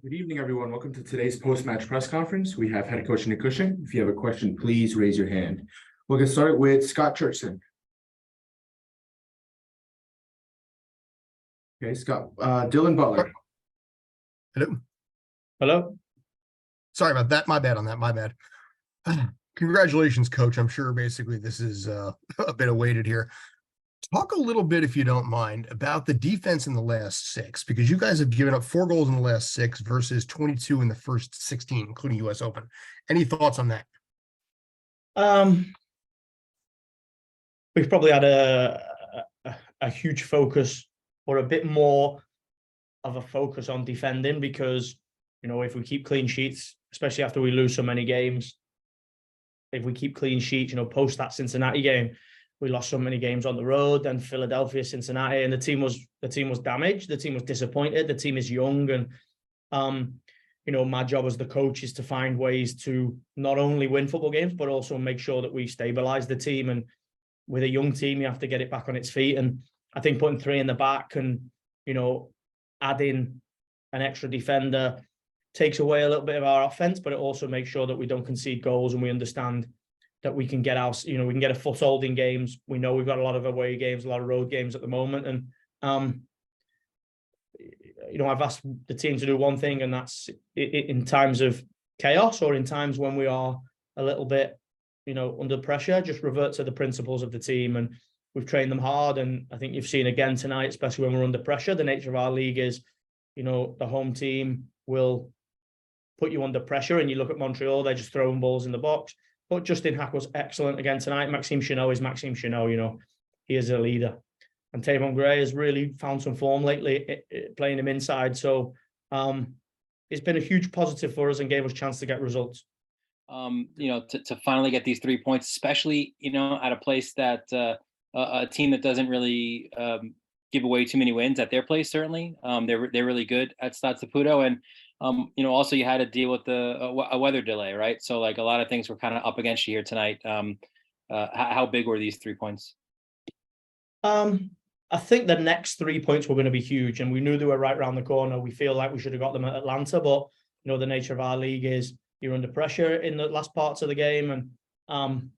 Good evening, everyone. Welcome to today's post-match press conference. We have head coach Nick Cushing. If you have a question, please raise your hand. We'll get started with Scott Churchson. Okay, Scott. Dylan Butler. Hello. Hello. Sorry about that. My bad on that. My bad. Congratulations, coach. I'm sure basically this is a bit awaited here. Talk a little bit, if you don't mind, about the defense in the last six, because you guys have given up 4 goals in the last 6 versus 22 in the first 16, including US Open. Any thoughts on that? We've probably had a huge focus, or a bit more of a focus on defending, because, you know, if we keep clean sheets, especially after we lose so many games, if we keep clean sheets, you know, post that Cincinnati game, we lost so many games on the road, then Philadelphia, Cincinnati, and the team was damaged. The team was disappointed. The team is young, and you know, my job as the coach is to find ways to not only win football games, but also make sure that we stabilize the team. And with a young team, you have to get it back on its feet. And I think putting 3 in the back and, you know, adding an extra defender takes away a little bit of our offense, but it also makes sure that we don't concede goals, and we understand that we can get we can get a foothold in games. We know we've got a lot of away games, a lot of road games at the moment. And, you know, I've asked the team to do one thing, and that's in times of chaos, or in times when we are a little bit, you know, under pressure, just revert to the principles of the team. And we've trained them hard. And I think you've seen again tonight, especially when we're under pressure, the nature of our league is, you know, the home team will put you under pressure, and you look at Montreal, they're just throwing balls in the box. But Justin Hack was excellent again tonight. Maxime Chenot is Maxime Chenot, you know. He is a leader. And Tavon Gray has really found some form lately, playing him inside. So it's been a huge positive for us and gave us a chance to get results. You know, to finally get these 3 points, especially, you know, at a place that a team that doesn't really give away too many wins at their place, certainly. They're really good at Stade Saputo. And you know, also you had to deal with a weather delay, right? So like a lot of things were kind of up against you here tonight. How big were these 3 points? I think the next 3 points were going to be huge, and we knew they were right around the corner. We feel like we should have got them at Atlanta, but you know, the nature of our league is you're under pressure in the last parts of the game, and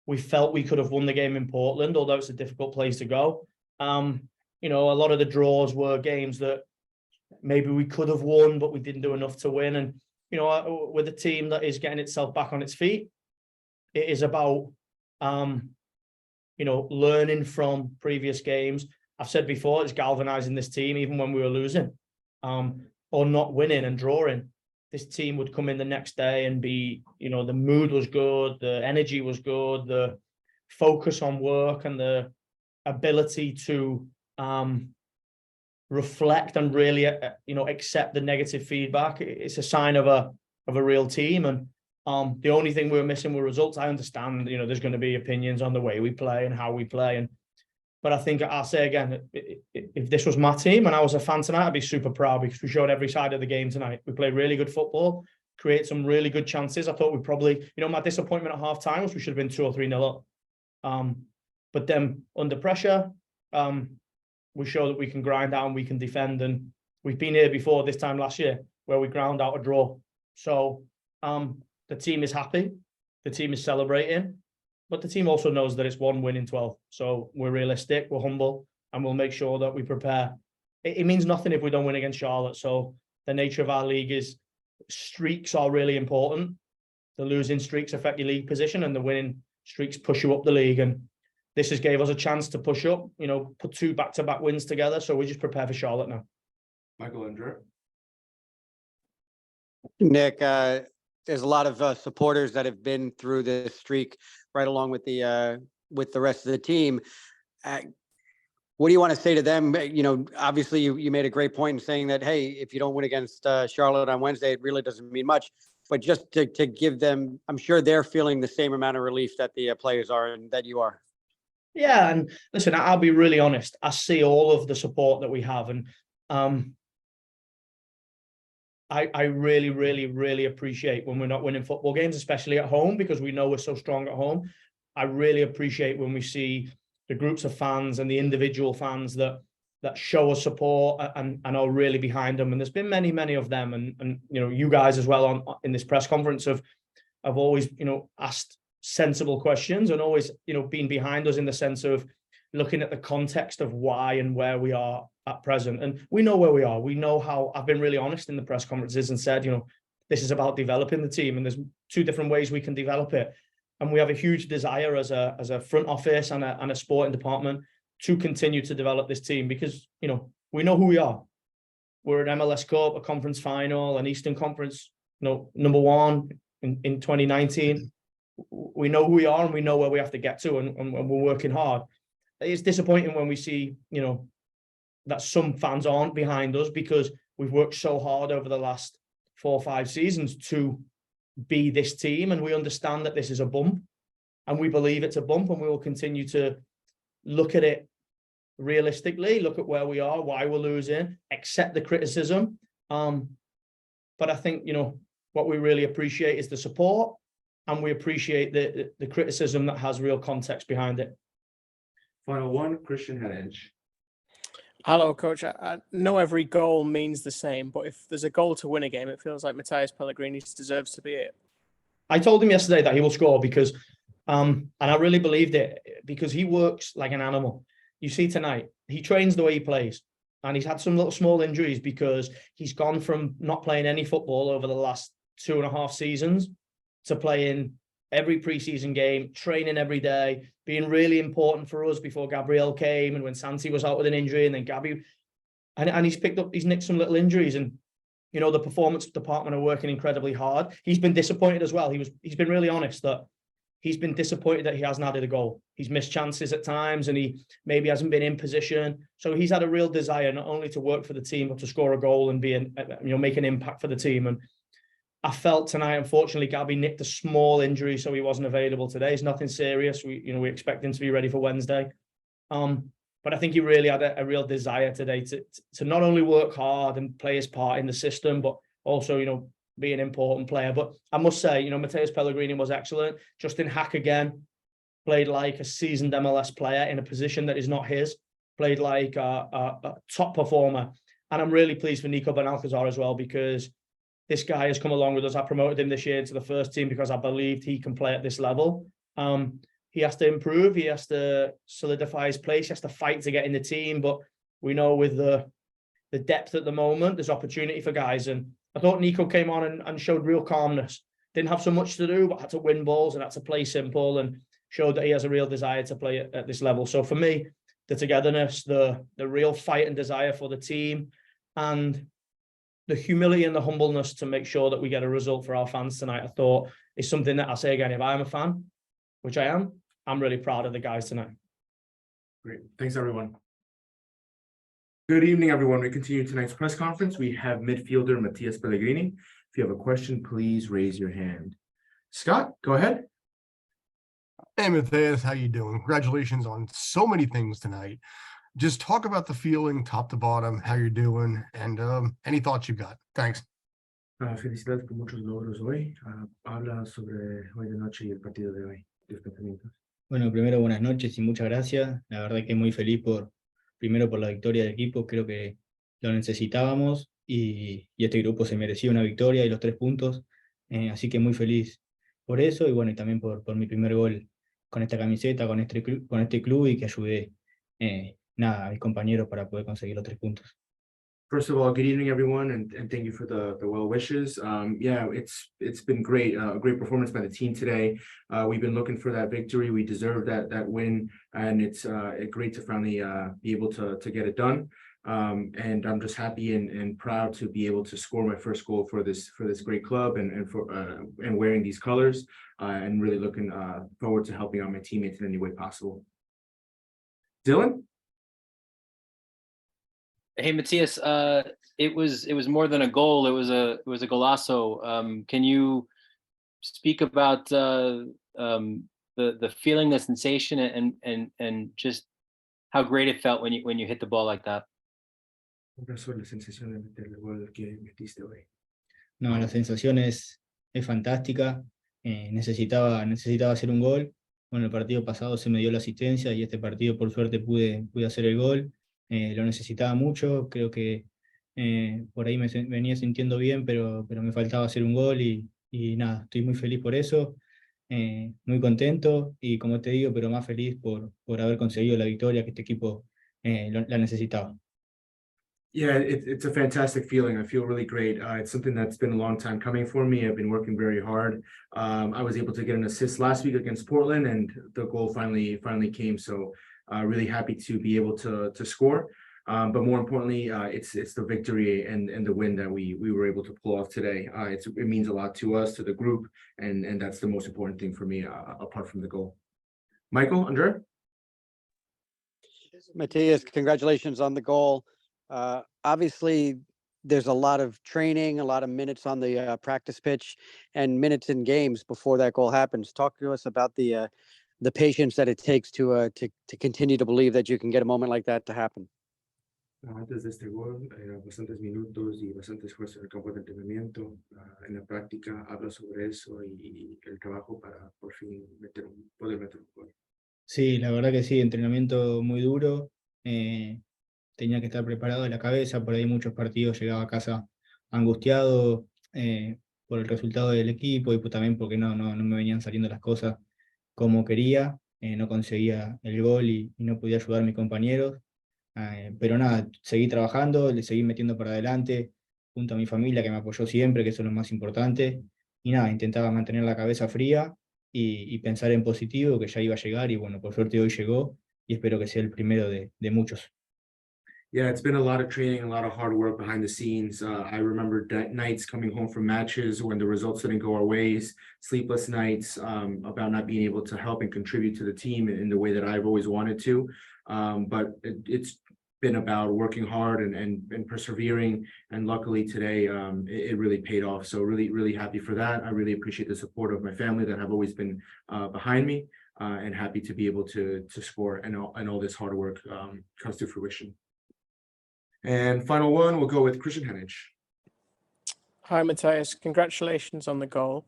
we felt we could have won the game in Portland, although it's a difficult place to go. You know, a lot of the draws were games that maybe we could have won, but we didn't do enough to win. And, you know, with a team that is getting itself back on its feet, it is about, you know, learning from previous games. I've said before, it's galvanizing this team, even when we were losing or not winning and drawing. This team would come in the next day and be, you know, the mood was good, the energy was good, the focus on work and the ability to reflect and really, you know, accept the negative feedback. It's a sign of a real team. And the only thing we were missing were results. I understand, you know, there's going to be opinions on the way we play and how we play. But I think I'll say again, if this was my team and I was a fan tonight, I'd be super proud, because we showed every side of the game tonight. We played really good football, create some really good chances. I thought we probably, you know, my disappointment at half time was we should have been 2 or 3-0 up. But then under pressure, we show that we can grind out and we can defend. And we've been here before, this time last year, where we ground out a draw. So the team is happy. The team is celebrating. But the team also knows that it's 1 win in 12. So we're realistic, we're humble, and we'll make sure that we prepare. It means nothing if we don't win against Charlotte. So the nature of our league is streaks are really important. The losing streaks affect your league position, and the winning streaks push you up the league. And this has gave us a chance to push up, you know, put 2 back-to-back wins together. So we just prepare for Charlotte now. Michael Andrew. Nick, there's a lot of supporters that have been through this streak right along with the rest of the team. What do you want to say to them? You know, obviously you made a great point in saying that, hey, if you don't win against Charlotte on Wednesday, it really doesn't mean much. But just to give them, I'm sure they're feeling the same amount of relief that the players are and that you are. Yeah, and listen, I'll be really honest. I see all of the support that we have, and I really, really, really appreciate when we're not winning football games, especially at home, because we know we're so strong at home. I really appreciate when we see the groups of fans and the individual fans that that show us support and are really behind them. And there's been many of them. And you know, you guys as well in this press conference have always, you know, asked sensible questions and always, you know, been behind us in the sense of looking at the context of why and where we are at present. And we know where we are. We know how. I've been really honest in the press conferences and said, you know, this is about developing the team, and there's two different ways we can develop it. And we have a huge desire as a front office and a sporting department to continue to develop this team, because, you know, we know who we are. We're an MLS Cup, a conference final, an Eastern Conference, you know, number one in 2019. We know who we are and we know where we have to get to, and we're working hard. It's disappointing when we see, you know, that some fans aren't behind us, because we've worked so hard over the last 4 or 5 seasons to be this team, and we understand that this is a bump, and we believe it's a bump, and we will continue to look at it realistically, look at where we are, why we're losing, accept the criticism. But I think, you know, what we really appreciate is the support, and we appreciate the criticism that has real context behind it. Final one, Christian Hedge. Hello, Coach. I know every goal means the same, but if there's a goal to win a game, it feels like Matias Pellegrini deserves to be it. I told him yesterday that he will score because, and I really believed it, because he works like an animal. You see tonight, he trains the way he plays, and he's had some little small injuries because he's gone from not playing any football over the last 2.5 seasons to playing every preseason game, training every day, being really important for us before Gabriel came, and when Santi was out with an injury, and then Gabby, and he's nicked some little injuries, and, you know, the performance department are working incredibly hard. He's been disappointed as well. He's been really honest that he's been disappointed that he hasn't added a goal. He's missed chances at times, and he maybe hasn't been in position. So he's had a real desire not only to work for the team, but to score a goal and make an impact for the team. And I felt tonight, unfortunately, Gabby nicked a small injury, so he wasn't available today. It's nothing serious. We expect him to be ready for Wednesday. But I think he really had a real desire today to not only work hard and play his part in the system, but also, you know, be an important player. But I must say, you know, Matias Pellegrini was excellent. Justin Hack again played like a seasoned MLS player in a position that is not his. Played like a top performer. And I'm really pleased for Nico Benalcazar as well, because this guy has come along with us. I promoted him this year to the first team because I believed he can play at this level. He has to improve. He has to solidify his place. He has to fight to get in the team. But we know with the depth at the moment, there's opportunity for guys. And I thought Nico came on and showed real calmness. Didn't have so much to do, but had to win balls and had to play simple, and showed that he has a real desire to play at this level. So for me, the togetherness, the real fight and desire for the team, and the humility and the humbleness to make sure that we get a result for our fans tonight, I thought is something that I say again, if I'm a fan, which I am, I'm really proud of the guys tonight. Great. Thanks, everyone. Good evening, everyone. We continue tonight's press conference. We have midfielder Matias Pellegrini. If you have a question, please raise your hand. Scott, go ahead. Hey, Matias, how you doing? Congratulations on so many things tonight. Just talk about the feeling top to bottom, how you're doing, and any thoughts you've got. Thanks. Felicidades por muchos logros hoy. Habla sobre hoy de noche y el partido de hoy. Tus pensamientos. Bueno, primero buenas noches y muchas gracias. La verdad que muy feliz primero por la victoria del equipo. Creo que lo necesitábamos y este grupo se merecía una victoria y los 3 puntos. Así que muy feliz por eso, y bueno, y también por mi primer gol con esta camiseta, con este club, y que ayudé a mis compañeros para poder conseguir los 3 puntos. First of all, good evening, everyone, and thank you for the well wishes. Yeah, it's been great, a great performance by the team today. We've been looking for that victory. We deserve that win, and it's great to finally be able to get it done. And I'm just happy and proud to be able to score my first goal for this great club and wearing these colors, and really looking forward to helping out my teammates in any way possible. Dylan? Hey, Matias, it was more than a goal. It was a golazo. Can you speak about the feeling, the sensation, and just how great it felt when you hit the ball like that? No, la sensación es fantástica. Necesitaba hacer un gol. Bueno, el partido pasado se me dio la asistencia, y este partido por suerte pude hacer el gol. lo necesitaba mucho, creo que por ahí venía sintiendo bien, pero me faltaba hacer un gol y nada, estoy muy feliz por eso, muy contento y como te digo, pero más feliz por haber conseguido la victoria que este equipo la necesitaba. Yeah, it's a fantastic feeling. I feel really great. It's something that's been a long time coming for me. I've been working very hard. I was able to get an assist last week against Portland, and the goal finally came. So, really happy to be able to score. But more importantly, it's the victory and the win that we were able to pull off today. It means a lot to us, to the group, and that's the most important thing for me, apart from the goal. Michael, Andre? Matias, congratulations on the goal. Obviously, there's a lot of training, a lot of minutes on the practice pitch, and minutes in games before that goal happens. Talk to us about the patience that it takes to continue to believe that you can get a moment like that to happen. Antes de este gol, bastantes minutos y bastante esfuerzo en el campo de entrenamiento. En la práctica habla sobre eso y el trabajo para por fin poder meter un gol. Sí, la verdad que sí, entrenamiento muy duro. Tenía que estar preparado de la cabeza, por ahí muchos partidos llegaba a casa angustiado por el resultado del equipo y pues también porque no me venían saliendo las cosas como quería, no conseguía el gol y no podía ayudar a mis compañeros. Pero nada, seguí trabajando, le seguí metiendo para adelante junto a mi familia que me apoyó siempre, que eso es lo más importante. Y nada, intentaba mantener la cabeza fría y pensar en positivo, que ya iba a llegar y bueno, por suerte hoy llegó y espero que sea el primero de muchos. Yeah, it's been a lot of training, a lot of hard work behind the scenes. I remember nights coming home from matches when the results didn't go our ways, sleepless nights about not being able to help and contribute to the team in the way that I've always wanted to. But it's been about working hard and persevering. And luckily today, it really paid off. So really happy for that. I really appreciate the support of my family that have always been behind me, and happy to be able to score and all this hard work comes to fruition. And final one, we'll go with Christian Henich. Hi, Matias. Congratulations on the goal.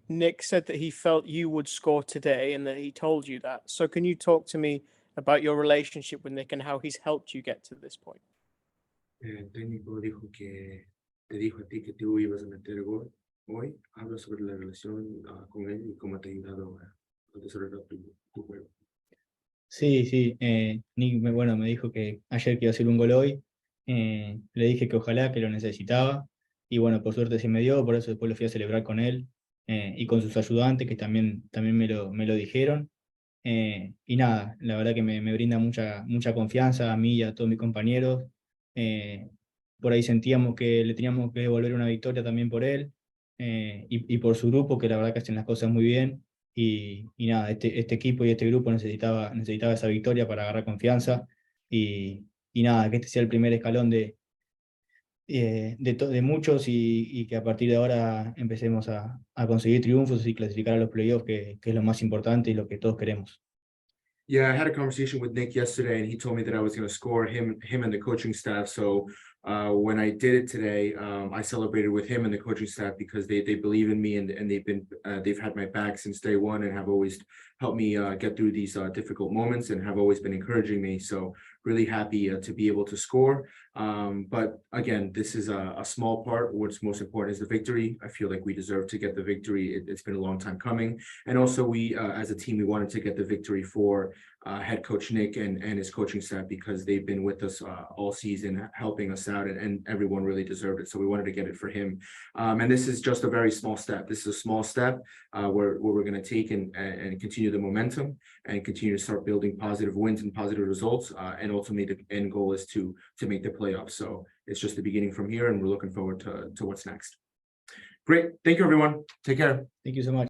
Nick said that he felt you would score today and that he told you that. So can you talk to me about your relationship with Nick and how he's helped you get to this point? El técnico dijo que te dijo a ti que tú ibas a meter gol hoy. Habla sobre la relación con él y cómo te ha ayudado a desarrollar tu juego. Sí, Nick me dijo que ayer que iba a hacer un gol hoy, le dije que ojalá que lo necesitaba y bueno, por suerte se me dio, por eso después lo fui a celebrar con él y con sus ayudantes que también me lo dijeron. Y nada, la verdad que me brinda mucha confianza a mí y a todos mis compañeros. Por ahí sentíamos que le teníamos que devolver una victoria también por él y por su grupo, que la verdad que hacen las cosas muy bien. Y nada, este equipo y este grupo necesitaba esa victoria para agarrar confianza y nada, que este sea el primer escalón de muchos y que a partir de ahora empecemos a conseguir triunfos y clasificar a los playoffs, que es lo más importante y lo que todos queremos. Yeah, I had a conversation with Nick yesterday, and he told me that I was going to score him and the coaching staff. So when I did it today, I celebrated with him and the coaching staff because they believe in me and they've had my back since day one and have always helped me get through these difficult moments and have always been encouraging me. So really happy to be able to score. But again, this is a small part. What's most important is the victory. I feel like we deserve to get the victory. It's been a long time coming. And also we, as a team, we wanted to get the victory for head coach Nick and his coaching staff because they've been with us all season, helping us out, and everyone really deserved it. So we wanted to get it for him. And this is just a very small step. This is a small step where we're going to take and continue the momentum and continue to start building positive wins and positive results. And ultimately the end goal is to make the playoffs. So it's just the beginning from here, and we're looking forward to what's next. Great. Thank you, everyone. Take care. Thank you so much.